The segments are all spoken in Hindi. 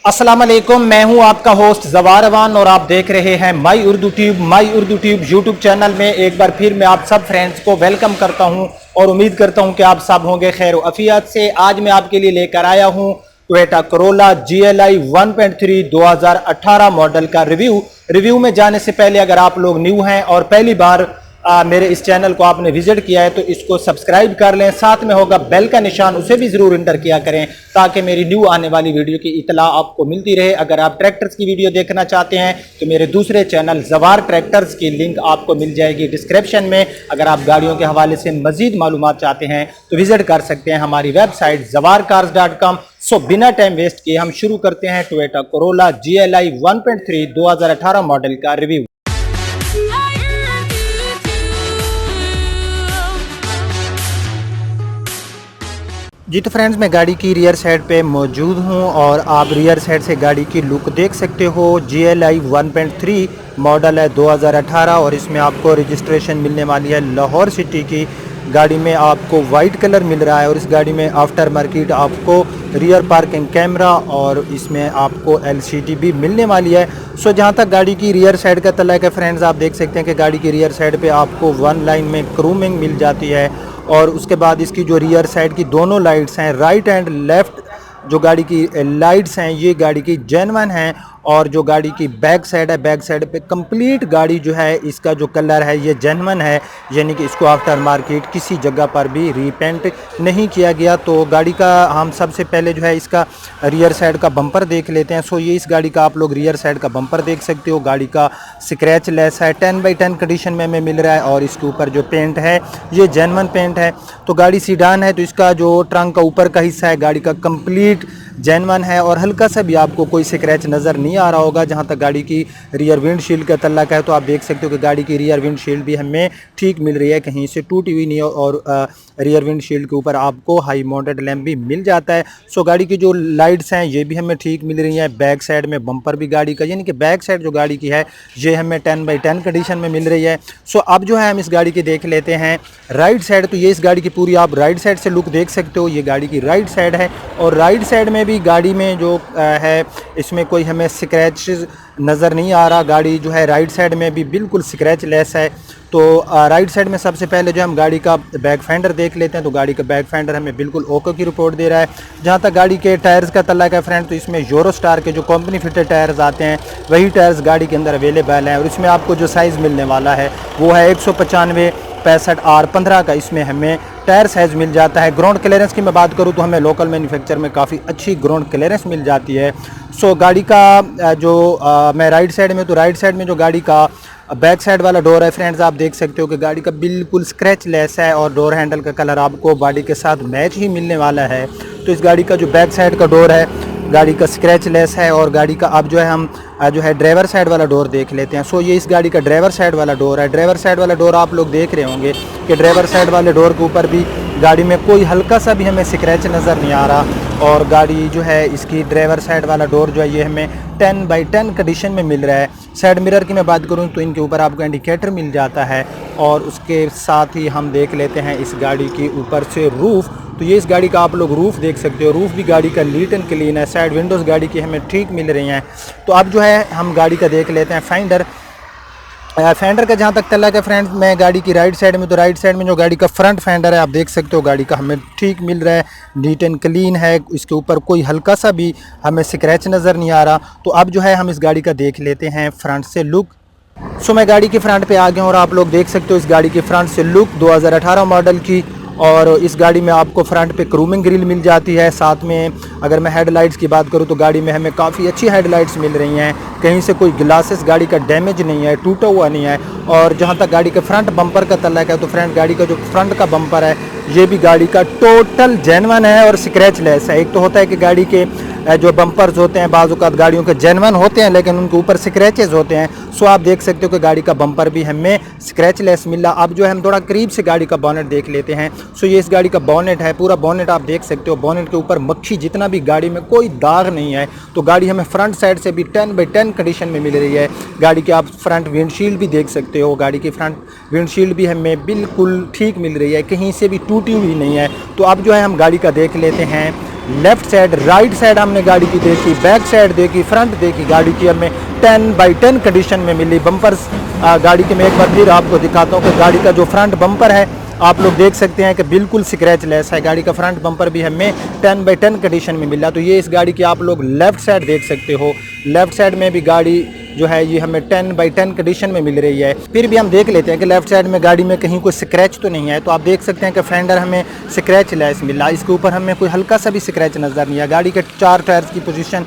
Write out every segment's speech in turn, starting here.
अस्सलाम वालेकुम, मैं हूं आपका होस्ट ज़वार अवान और आप देख रहे हैं माई उर्दू ट्यूब यूट्यूब चैनल में। एक बार फिर मैं आप सब फ्रेंड्स को वेलकम करता हूं और उम्मीद करता हूं कि आप सब होंगे खैर अफियत से। आज मैं आपके लिए लेकर आया हूं टोयोटा कोरोला GLI 1.3 2018 मॉडल का रिव्यू में जाने से पहले अगर आप लोग न्यू हैं और पहली बार मेरे इस चैनल को आपने विजिट किया है तो इसको सब्सक्राइब कर लें, साथ में होगा बेल का निशान, उसे भी जरूर इंटर किया करें ताकि मेरी न्यू आने वाली वीडियो की इतला आपको मिलती रहे। अगर आप ट्रैक्टर्स की वीडियो देखना चाहते हैं तो मेरे दूसरे चैनल ज़वार ट्रैक्टर्स की लिंक आपको मिल जाएगी डिस्क्रिप्शन में। अगर आप गाड़ियों के हवाले से मजीद मालूमात चाहते हैं तो विजिट कर सकते हैं हमारी वेबसाइट zawarcars.com। सो बिना टाइम वेस्ट किए हम शुरू करते हैं टोयोटा कोरोला GLI 1.3 2018 मॉडल का रिव्यू। जी तो फ्रेंड्स, मैं गाड़ी की रियर साइड पे मौजूद हूं और आप रियर साइड से गाड़ी की लुक देख सकते हो। GLI 1.3 मॉडल है 2018 और इसमें आपको रजिस्ट्रेशन मिलने वाली है लाहौर सिटी की। गाड़ी में आपको वाइट कलर मिल रहा है और इस गाड़ी में आफ्टर मार्केट आपको रियर पार्किंग कैमरा और इसमें आपको LCD भी मिलने वाली है। सो जहाँ तक गाड़ी की रियर साइड का तल्ला है फ्रेंड्स, आप देख सकते हैं कि गाड़ी की रियर साइड पे आपको वन लाइन में क्रूमिंग मिल जाती है और उसके बाद इसकी जो रियर साइड की दोनों लाइट्स हैं, राइट एंड लेफ़्ट जो गाड़ी की लाइट्स हैं, ये गाड़ी की जेन्युइन हैं। और जो गाड़ी की बैक साइड है, बैक साइड पे कंप्लीट गाड़ी जो है इसका जो कलर है ये जेन्युइन है, यानी कि इसको आफ्टर मार्केट किसी जगह पर भी रीपेंट नहीं किया गया। तो गाड़ी का हम सबसे पहले जो है इसका रियर साइड का बम्पर देख लेते हैं। सो ये इस गाड़ी का आप लोग रियर साइड का बम्पर देख सकते हो। गाड़ी का स्क्रैच लेस है, 10x10 कंडीशन में हमें मिल रहा है और इसके ऊपर जो पेंट है ये जेन्युइन पेंट है। तो गाड़ी सीडान है तो इसका जो ट्रंक का ऊपर का हिस्सा है गाड़ी का कंप्लीट जेन्युइन है और हल्का सा भी आपको कोई स्क्रैच नज़र नहीं आ रहा होगा। जहाँ तक गाड़ी की रियर विंडशील्ड का तल्लक है तो आप देख सकते हो कि गाड़ी की रियर विंडशील्ड भी हमें ठीक मिल रही है, कहीं से टूटी हुई नहीं है और रियर विंडशील्ड के ऊपर आपको हाई माउंटेड लैंप भी मिल जाता है। सो गाड़ी की जो लाइट्स हैं ये भी हमें ठीक मिल रही हैं। बैक साइड में बम्पर भी गाड़ी का, यानी कि बैक साइड जो गाड़ी की है ये हमें 10x10 कंडीशन में मिल रही है। सो अब जो है हम इस गाड़ी की देख लेते हैं राइट साइड। तो ये इस गाड़ी की पूरी आप राइट साइड से लुक देख सकते हो, ये गाड़ी की राइट साइड है और राइट साइड में भी गाड़ी में जो है इसमें कोई हमें स्क्रैच नज़र नहीं आ रहा। गाड़ी जो है राइट साइड में भी बिल्कुल स्क्रैच लेस है। तो राइट साइड में सबसे पहले जो हम गाड़ी का बैक फेंडर देख लेते हैं तो गाड़ी का बैक फेंडर हमें बिल्कुल ओके की रिपोर्ट दे रहा है। जहाँ तक गाड़ी के टायर्स का तल्ला है फ्रेंड, तो इसमें यूरोस्टार के जो कंपनी फिटेड टायर्स आते हैं वही टायर्स गाड़ी के अंदर अवेलेबल हैं और इसमें आपको जो साइज़ मिलने वाला है वो है 195 65 R15 का इसमें हमें टायर साइज़ मिल जाता है। ग्राउंड क्लियरेंस की मैं बात करूं तो हमें लोकल मैन्युफैक्चर में काफ़ी अच्छी ग्राउंड क्लियरेंस मिल जाती है। सो गाड़ी का जो मैं राइट साइड में, तो राइट साइड में जो गाड़ी का बैक साइड वाला डोर है फ्रेंड्स, आप देख सकते हो कि गाड़ी का बिल्कुल स्क्रैच लेस है और डोर हैंडल का कलर आपको बॉडी के साथ मैच ही मिलने वाला है। तो इस गाड़ी का जो बैक साइड का डोर है गाड़ी का स्क्रैच लेस है और गाड़ी का अब जो है हम जो है ड्राइवर साइड वाला डोर देख लेते हैं। सो ये इस गाड़ी का ड्राइवर साइड वाला डोर है। ड्राइवर साइड वाला डोर आप लोग देख रहे होंगे कि ड्राइवर साइड वाले डोर के ऊपर भी गाड़ी में कोई हल्का सा भी हमें स्क्रैच नज़र नहीं आ रहा और गाड़ी जो है इसकी ड्राइवर साइड वाला डोर जो है ये हमें 10x10 कंडीशन में मिल रहा है। साइड मिरर की मैं बात करूँ तो इनके ऊपर आपको इंडिकेटर मिल जाता है और उसके साथ ही हम देख लेते हैं इस गाड़ी की ऊपर से रूफ़। तो ये इस गाड़ी का आप लोग रूफ़ देख सकते हो, रूफ़ भी गाड़ी का नीट एंड क्लीन है। साइड विंडोज़ गाड़ी की हमें ठीक मिल रही हैं। तो अब जो है हम गाड़ी का देख लेते हैं फेंडर। फेंडर का जहाँ तक तल्ला है फ्रेंड्स, मैं गाड़ी की राइट साइड में, तो राइट साइड में जो गाड़ी का फ्रंट फेंडर है आप देख सकते हो गाड़ी का हमें ठीक मिल रहा है, नीट एंड क्लीन है। इसके ऊपर कोई हल्का सा भी हमें स्क्रैच नज़र नहीं आ रहा। तो अब जो है हम इस गाड़ी का देख लेते हैं फ्रंट से लुक। सो मैं गाड़ी के फ्रंट पे आ गया हूँ और आप लोग देख सकते हो इस गाड़ी की फ्रंट से लुक 2018 मॉडल की। और इस गाड़ी में आपको फ्रंट पे क्रूमिंग ग्रिल मिल जाती है। साथ में अगर मैं हेडलाइट्स की बात करूं तो गाड़ी में हमें काफ़ी अच्छी हेडलाइट्स मिल रही हैं, कहीं से कोई ग्लासेस गाड़ी का डैमेज नहीं है, टूटा हुआ नहीं है। और जहां तक गाड़ी के फ्रंट बम्पर का तल्लक है तो फ्रंट गाड़ी का जो फ्रंट का बम्पर है ये भी गाड़ी का टोटल जेन्युइन है और स्क्रैच लेस है। एक तो होता है कि गाड़ी के जो बम्पर्स होते हैं बाज़ औक़ात गाड़ियों के जेन्युइन होते हैं लेकिन उनके ऊपर स्क्रैचेस होते हैं। सो आप देख सकते हो कि गाड़ी का बम्पर भी हमें स्क्रैच लेस मिला। अब जो है हम थोड़ा करीब से गाड़ी का बॉनेट देख लेते हैं। सो ये इस गाड़ी का बॉनेट है, पूरा बॉनेट आप देख सकते हो। बॉनेट के ऊपर मक्खी जितना भी गाड़ी में कोई दाग नहीं है। तो गाड़ी हमें फ्रंट साइड से भी 10x10 कंडीशन में मिल रही है। गाड़ी की आप फ्रंट विंडशील्ड भी देख सकते हो, गाड़ी की फ्रंट विंडशील्ड भी हमें बिल्कुल ठीक मिल रही है, कहीं से भी टूटी हुई नहीं है। तो अब जो है हम गाड़ी का देख लेते हैं लेफ्ट साइड, राइट साइड हमने गाड़ी की देखी, बैक साइड देखी, फ्रंट देखी, गाड़ी की हमें 10/10 कंडीशन में मिली। बम्पर्स गाड़ी के मैं एक बार फिर आपको दिखाता हूँ कि गाड़ी का जो फ्रंट बम्पर है आप लोग देख सकते हैं कि बिल्कुल स्क्रैच लेस है। गाड़ी का फ्रंट बम्पर भी हमें 10/10 कंडीशन में मिला। तो ये इस गाड़ी की आप लोग लेफ़्ट साइड देख सकते हो। लेफ़्ट साइड में भी गाड़ी जो है ये हमें 10/10 कंडीशन में मिल रही है। फिर भी हम देख लेते हैं कि लेफ़्ट साइड में गाड़ी में कहीं कोई स्क्रैच तो नहीं है। तो आप देख सकते हैं कि फेंडर हमें स्क्रैच लेस मिला, इसके ऊपर हमें कोई हल्का सा भी स्क्रैच नज़र नहीं है। गाड़ी के 4 टायर्स की पोजीशन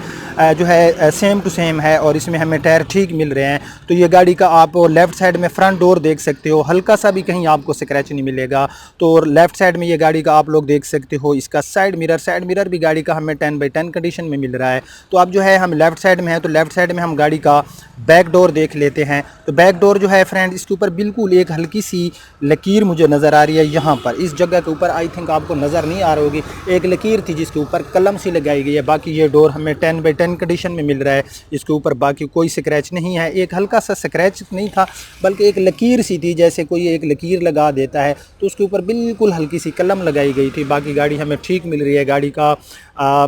जो है सेम टू सेम है और इसमें हमें टायर ठीक मिल रहे हैं। तो ये गाड़ी का आप लेफ़्ट साइड में फ्रंट डोर देख सकते हो, हल्का सा भी कहीं आपको स्क्रैच नहीं मिलेगा। तो लेफ़्ट साइड में ये गाड़ी का आप लोग देख सकते हो। इसका साइड मिरर भी गाड़ी का हमें 10/10 कंडीशन में मिल रहा है। तो अब जो है हम लेफ़्ट साइड में है, तो लेफ़्ट साइड में हम गाड़ी का बैक डोर देख लेते हैं। तो बैक डोर जो है फ्रेंड, इसके ऊपर बिल्कुल एक हल्की सी लकीर मुझे नज़र आ रही है। यहाँ पर इस जगह के ऊपर आई थिंक आपको नज़र नहीं आ रही होगी, एक लकीर थी जिसके ऊपर कलम सी लगाई गई है। बाकी ये डोर हमें 10/10 कंडीशन में मिल रहा है। इसके ऊपर बाकी कोई स्क्रैच नहीं है। एक हल्का सा स्क्रैच नहीं था बल्कि एक लकीर सी थी, जैसे कोई एक लकीर लगा देता है तो उसके ऊपर बिल्कुल हल्की सी कलम लगाई गई थी। बाकी गाड़ी हमें ठीक मिल रही है। गाड़ी का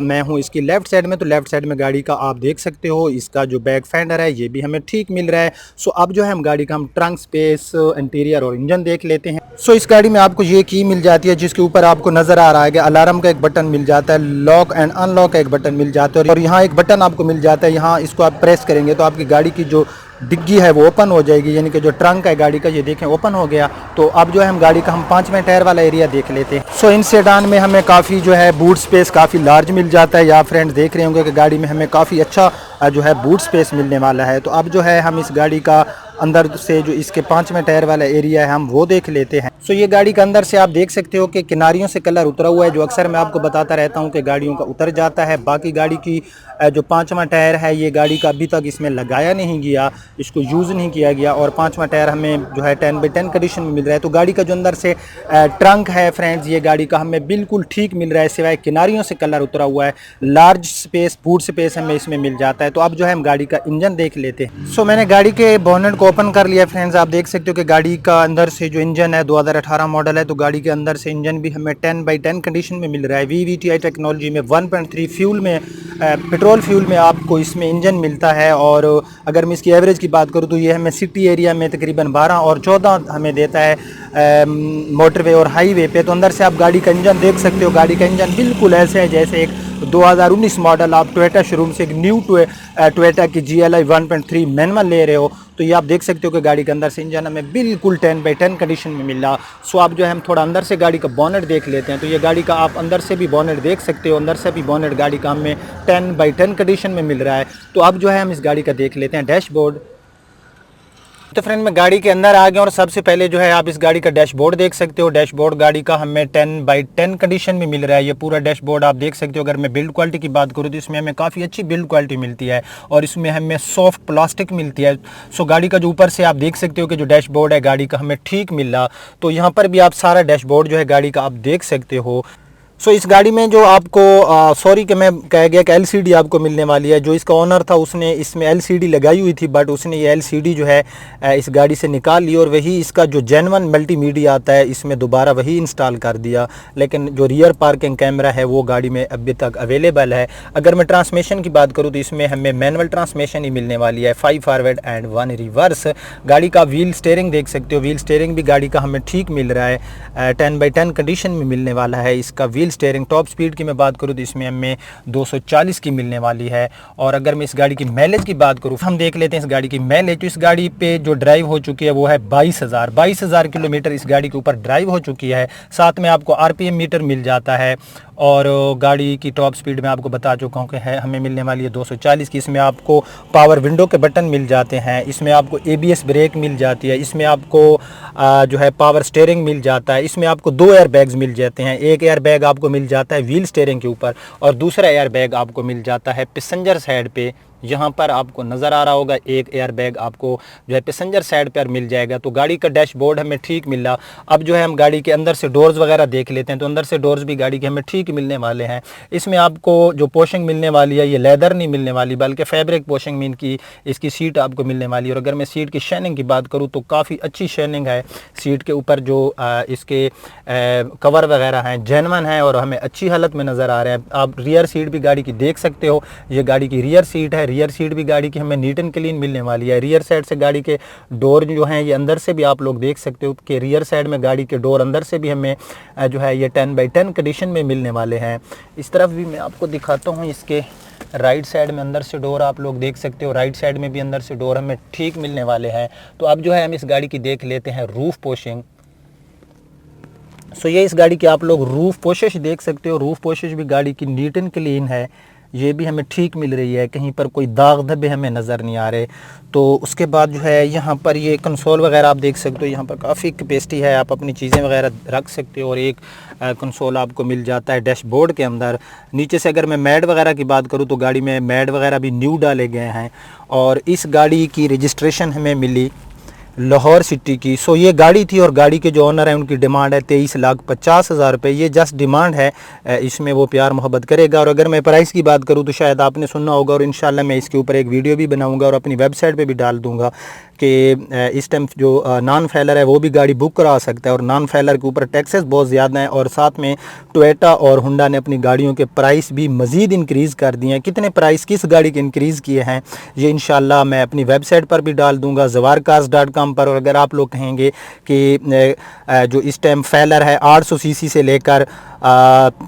मैं हूँ इसकी लेफ़्ट साइड में, तो लेफ़्ट साइड में गाड़ी का आप देख सकते हो। इसका जो बैक फेंडर है ये भी हमें ठीक मिल रहा है। सो अब जो है हम गाड़ी का हम ट्रंक स्पेस, इंटीरियर और इंजन देख लेते हैं। सो इस गाड़ी में आपको ये की मिल जाती है जिसके ऊपर आपको नज़र आ रहा है कि अलार्म का एक बटन मिल जाता है, लॉक एंड अनलॉक का एक बटन मिल जाता है और यहाँ एक बटन आपको मिल जाता है। यहाँ इसको आप प्रेस करेंगे तो आपकी गाड़ी की जो डिग्गी है वो ओपन हो जाएगी, यानी कि जो ट्रंक है गाड़ी का ये देखें ओपन हो गया। तो अब जो है हम गाड़ी का हम 5वें टायर वाला एरिया देख लेते हैं। सो इन सेडान में हमें काफ़ी जो है बूट स्पेस काफ़ी लार्ज मिल जाता है। या फ्रेंड्स देख रहे होंगे कि गाड़ी में हमें काफ़ी अच्छा जो है बूट स्पेस मिलने वाला है। तो अब जो है हम इस गाड़ी का अंदर से जो इसके 5वें टायर वाला एरिया है हम वो देख लेते हैं। सो ये गाड़ी के अंदर से आप देख सकते हो कि किनारियों से कलर उतरा हुआ है, जो अक्सर मैं आपको बताता रहता हूँ कि गाड़ियों का उतर जाता है। बाकी गाड़ी की जो 5वां टायर है ये गाड़ी का अभी तक इसमें लगाया नहीं गया, इसको यूज़ नहीं किया गया और 5वां टायर हमें जो है 10/10 कंडीशन में मिल रहा है। तो गाड़ी का जो अंदर से ट्रंक है फ्रेंड्स, ये गाड़ी का हमें बिल्कुल ठीक मिल रहा है, सिवाय किनारियों से कलर उतरा हुआ है। लार्ज स्पेस, बूट स्पेस हमें इसमें मिल जाता है। तो अब जो है हम गाड़ी का इंजन देख लेते हैं। सो मैंने गाड़ी के बोनेट को ओपन कर लिया फ्रेंड्स। आप देख सकते हो कि गाड़ी का अंदर से जो इंजन है 2018 मॉडल है, तो गाड़ी के अंदर से इंजन भी हमें 10/10 कंडीशन में मिल रहा है। VVTi टेक्नोलॉजी में 1.3 फ्यूल में पेट्रोल फ्यूल में आपको इसमें इंजन मिलता है। और अगर मैं इसकी एवरेज की बात करूँ तो ये हमें सिटी एरिया में तकरीबन 12 और 14 हमें देता है मोटरवे और हाईवे पे। तो अंदर से आप गाड़ी का इंजन देख सकते हो। गाड़ी का इंजन बिल्कुल ऐसे है जैसे एक 2019 मॉडल आप टोयोटा शोरूम से एक न्यू टोयोटा की GLI 1.3 मैनुअल ले रहे हो। तो ये आप देख सकते हो कि गाड़ी के अंदर से इंजन हमें बिल्कुल 10/10 कंडीशन में मिला। सो अब जो है हम थोड़ा अंदर से गाड़ी का बोनेट देख लेते हैं। तो ये गाड़ी का आप अंदर से भी बोनेट देख सकते हो। अंदर से भी बोनेट गाड़ी का हमें 10/10 कंडीशन में मिल रहा है। तो अब जो है हम इस गाड़ी का देख लेते हैं डैशबोर्ड। तो फ्रेंड मैं गाड़ी के अंदर आ गया और सबसे पहले जो है आप इस गाड़ी का डैशबोर्ड देख सकते हो। डैशबोर्ड गाड़ी का हमें 10/10 कंडीशन में मिल रहा है। ये पूरा डैशबोर्ड आप देख सकते हो। अगर मैं बिल्ड क्वालिटी की बात करूँ तो इसमें हमें काफ़ी अच्छी बिल्ड क्वालिटी मिलती है और इसमें हमें सॉफ्ट प्लास्टिक मिलती है। सो गाड़ी का जो ऊपर से आप देख सकते हो कि जो डैशबोर्ड है गाड़ी का हमें ठीक मिल रहा। तो यहाँ पर भी आप सारा डैशबोर्ड जो है गाड़ी का आप देख सकते हो। सो इस गाड़ी में जो आपको सॉरी कि मैं कह गया कि LCD आपको मिलने वाली है। जो इसका ओनर था उसने इसमें LCD लगाई हुई थी, बट उसने ये LCD जो है इस गाड़ी से निकाल ली और वही इसका जो जेन्युइन मल्टीमीडिया आता है इसमें दोबारा वही इंस्टॉल कर दिया। लेकिन जो रियर पार्किंग कैमरा है वो गाड़ी में अभी तक अवेलेबल है। अगर मैं ट्रांसमिशन की बात करूँ तो इसमें हमें मैनुअल ट्रांसमिशन ही मिलने वाली है, 5 फॉरवर्ड एंड 1 रिवर्स। गाड़ी का व्हील स्टीयरिंग देख सकते हो। व्हील स्टीयरिंग भी गाड़ी का हमें ठीक मिल रहा है, 10/10 कंडीशन में मिलने वाला है इसका व्हील स्टीयरिंग। टॉप स्पीड की मैं बात करूँ तो इसमें हमें 240 की मिलने वाली है। और अगर मैं इस गाड़ी की माइलेज की बात करूँ, हम देख लेते हैं इस गाड़ी की माइलेज। तो इस गाड़ी पे जो ड्राइव हो चुकी है वो है 22,000 किलोमीटर इस गाड़ी के ऊपर ड्राइव हो चुकी है। साथ में आपको RPM मीटर मिल जाता है और गाड़ी की टॉप स्पीड में आपको बता चुका हूँ कि है हमें मिलने वाली है 240 की। इसमें आपको पावर विंडो के बटन मिल जाते हैं, इसमें आपको ABS ब्रेक मिल जाती है, इसमें आपको जो है पावर स्टीयरिंग मिल जाता है, इसमें आपको 2 एयर बैग्स मिल जाते हैं। एक एयर बैग आपको मिल जाता है व्हील स्टीयरिंग के ऊपर और दूसरा एयर बैग आपको मिल जाता है पैसेंजर साइड पे, यहाँ पर आपको नज़र आ रहा होगा एक एयर बैग आपको जो है पैसेंजर साइड पर मिल जाएगा। तो गाड़ी का डैशबोर्ड हमें ठीक मिल रहा। अब जो है हम गाड़ी के अंदर से डोर्स वगैरह देख लेते हैं। तो अंदर से डोर्स भी गाड़ी के हमें ठीक मिलने वाले हैं। इसमें आपको जो पोशिंग मिलने वाली है ये लेदर नहीं मिलने वाली बल्कि फैब्रिक पोशिंग मीन की इसकी सीट आपको मिलने वाली है। और अगर मैं सीट की शाइनिंग की बात करूँ तो काफ़ी अच्छी शाइनिंग है सीट के ऊपर। जो इसके कवर वगैरह हैं जेन्युइन हैं और हमें अच्छी हालत में नज़र आ रहे हैं। आप रियर सीट भी गाड़ी की देख सकते हो, ये गाड़ी की रियर सीट है। रियर सीट भी गाड़ी की हमें नीट एंड क्लीन मिलने वाली है। रियर साइड से गाड़ी के डोर जो हैं ये अंदर से भी आप लोग देख सकते हो कि रियर साइड में गाड़ी के डोर अंदर से भी हमें जो है ये 10x10 कंडीशन में मिलने वाले हैं। इस तरफ भी मैं आपको दिखाता हूँ, इसके राइट साइड में अंदर से डोर आप लोग देख सकते हो, राइट साइड में भी अंदर से डोर हमें ठीक मिलने वाले हैं। तो अब जो है हम इस गाड़ी की देख लेते हैं रूफ पोशिंग। सो ये इस गाड़ी की आप लोग रूफ पोशिश देख सकते हो। रूफ पोशिश भी गाड़ी की नीट एंड क्लीन है, ये भी हमें ठीक मिल रही है, कहीं पर कोई दाग धब्बे हमें नज़र नहीं आ रहे। तो उसके बाद जो है यहाँ पर ये कंसोल वगैरह आप देख सकते हो, यहाँ पर काफ़ी कैपेसिटी है, आप अपनी चीज़ें वगैरह रख सकते हो। और एक कंसोल आपको मिल जाता है डैशबोर्ड के अंदर। नीचे से अगर मैं मैट वगैरह की बात करूँ तो गाड़ी में मैट वगैरह भी न्यू डाले गए हैं। और इस गाड़ी की रजिस्ट्रेशन हमें मिली लाहौर सिटी की। सो ये गाड़ी थी और गाड़ी के जो ओनर है उनकी डिमांड है 23,50,000 रुपये। ये जस्ट डिमांड है, इसमें वो प्यार मोहब्बत करेगा। और अगर मैं प्राइस की बात करूँ तो शायद आपने सुना होगा और इंशाल्लाह मैं इसके ऊपर एक वीडियो भी बनाऊंगा और अपनी वेबसाइट पे भी डाल दूंगा कि इस टाइम जो नॉन फैलर है वो भी गाड़ी बुक करा सकता है। और नॉन फैलर के ऊपर टैक्सेस बहुत ज़्यादा हैं। और साथ में टोयोटा और हुंडा ने अपनी गाड़ियों के प्राइस भी मज़ीद इंक्रीज़ कर दिए हैं। कितने प्राइस किस गाड़ी के इंक्रीज़ किए हैं ये इंशाल्लाह मैं अपनी वेबसाइट पर भी डाल दूंगा zawarcars.com पर। और अगर आप लोग कहेंगे कि जो इस टाइम फैलर है 800 सीसी से लेकर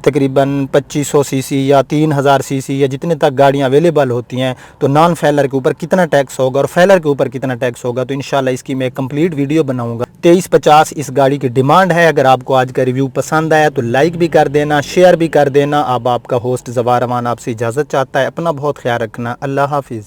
तकरीबन 2500 सीसी या 3000 सीसी या जितने तक गाड़ियां अवेलेबल होती हैं तो नॉन फैलर के ऊपर कितना टैक्स होगा और फैलर के ऊपर कितना टैक्स होगा, तो इंशाल्लाह इसकी मैं कंप्लीट वीडियो बनाऊंगा। 2350 इस गाड़ी की डिमांड है। अगर आपको आज का रिव्यू पसंद आया तो लाइक भी कर देना, शेयर भी कर देना। अब आपका होस्ट ज़वार अमान आपसे इजाज़त चाहता है। अपना बहुत ख्याल रखना। अल्लाह हाफिज़।